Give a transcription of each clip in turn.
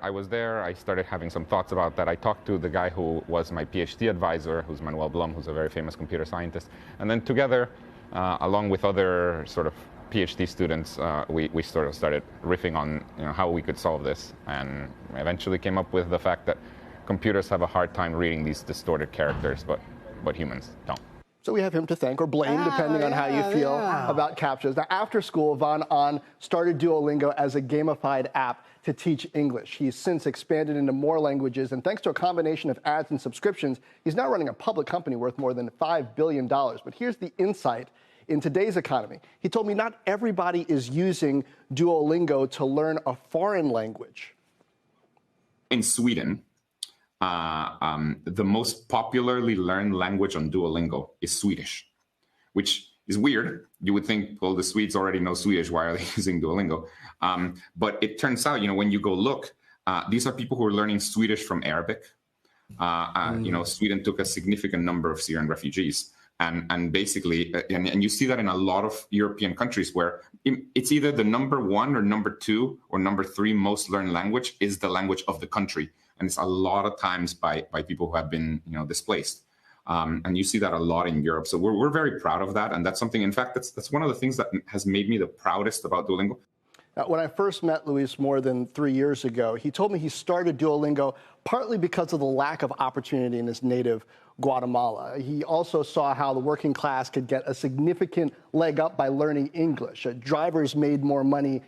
I was there, I started having some thoughts about that. I talked to the guy who was my PhD advisor, who's Manuel Blum, who's a very famous computer scientist. And then together, along with other sort of PhD students, we sort of started riffing on how we could solve this, and eventually came up with the fact that computers have a hard time reading these distorted characters, but humans don't. So we have him to thank, or blame, depending on how you feel about CAPTCHAs. Now, after school, von Ahn started Duolingo as a gamified app to teach English. He's since expanded into more languages, and thanks to a combination of ads and subscriptions, he's now running a public company worth more than $5 billion. But here's the insight in today's economy. He told me not everybody is using Duolingo to learn a foreign language. In Sweden, the most popularly learned language on Duolingo is Swedish, which is weird. You would think, well, the Swedes already know Swedish. Why are they using Duolingo? But it turns out, when you go look, these are people who are learning Swedish from Arabic. Sweden took a significant number of Syrian refugees. And basically, and you see that in a lot of European countries where it's either the #1 or #2 or #3 most learned language is the language of the country. And it's a lot of times by people who have been displaced. And you see that a lot in Europe. So we're very proud of that. And that's something, in fact, that's one of the things that has made me the proudest about Duolingo. Now, when I first met Luis more than 3 years ago, he told me he started Duolingo partly because of the lack of opportunity in his native Guatemala. He also saw how the working class could get a significant leg up by learning English. Drivers made more money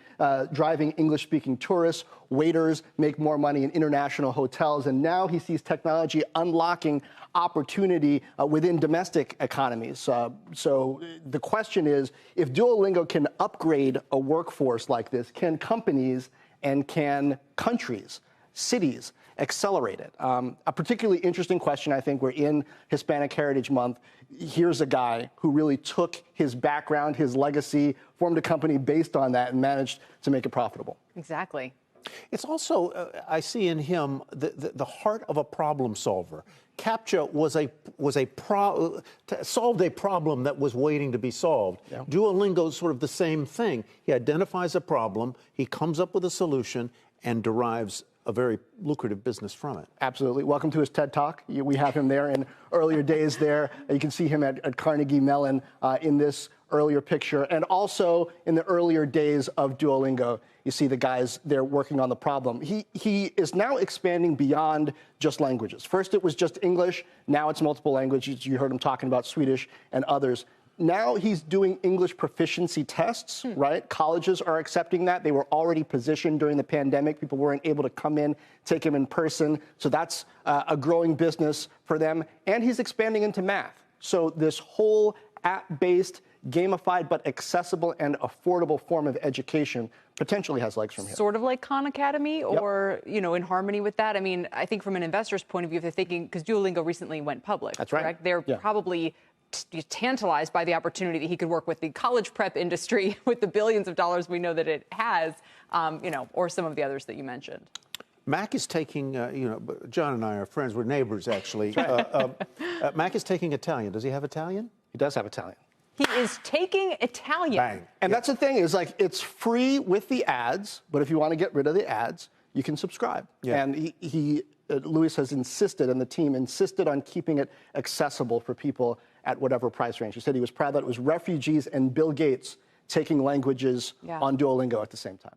driving English-speaking tourists. Waiters make more money in international hotels. And now he sees technology unlocking opportunity within domestic economies. So the question is, if Duolingo can upgrade a workforce like this, can companies and can countries, cities, accelerate it? A particularly interesting question, I think. We're in Hispanic Heritage Month. Here's a guy who really took his background, his legacy, formed a company based on that, and managed to make it profitable. Exactly. It's also, I see in him the heart of a problem solver. CAPTCHA solved a problem that was waiting to be solved. Yeah. Duolingo is sort of the same thing. He identifies a problem, he comes up with a solution, and derives a very lucrative business from it. Absolutely. Welcome to his TED Talk. We have him there in earlier days there. You can see him at Carnegie Mellon in this earlier picture. And also in the earlier days of Duolingo, you see the guys there working on the problem. He is now expanding beyond just languages. First, it was just English. Now it's multiple languages. You heard him talking about Swedish and others. Now he's doing English proficiency tests, right? Colleges are accepting that. They were already positioned during the pandemic. People weren't able to come in, take him in person. So that's a growing business for them. And he's expanding into math. So this whole app-based, gamified, but accessible and affordable form of education potentially has legs from here. Sort of like Khan Academy, or, in harmony with that. I mean, I think from an investor's point of view, if they're thinking, because Duolingo recently went public. That's right. Correct? They're probably tantalized by the opportunity that he could work with the college prep industry with the billions of dollars we know that it has, or some of the others that you mentioned. Mac is taking, John and I are friends. We're neighbors, actually. Mac is taking Italian. Does he have Italian? He does have Italian. He is taking Italian. Bang. And that's the thing, is like, it's free with the ads, but if you want to get rid of the ads, you can subscribe. Yeah. And Luis has insisted, and the team insisted on keeping it accessible for people at whatever price range. He said he was proud that it was refugees and Bill Gates taking languages on Duolingo at the same time.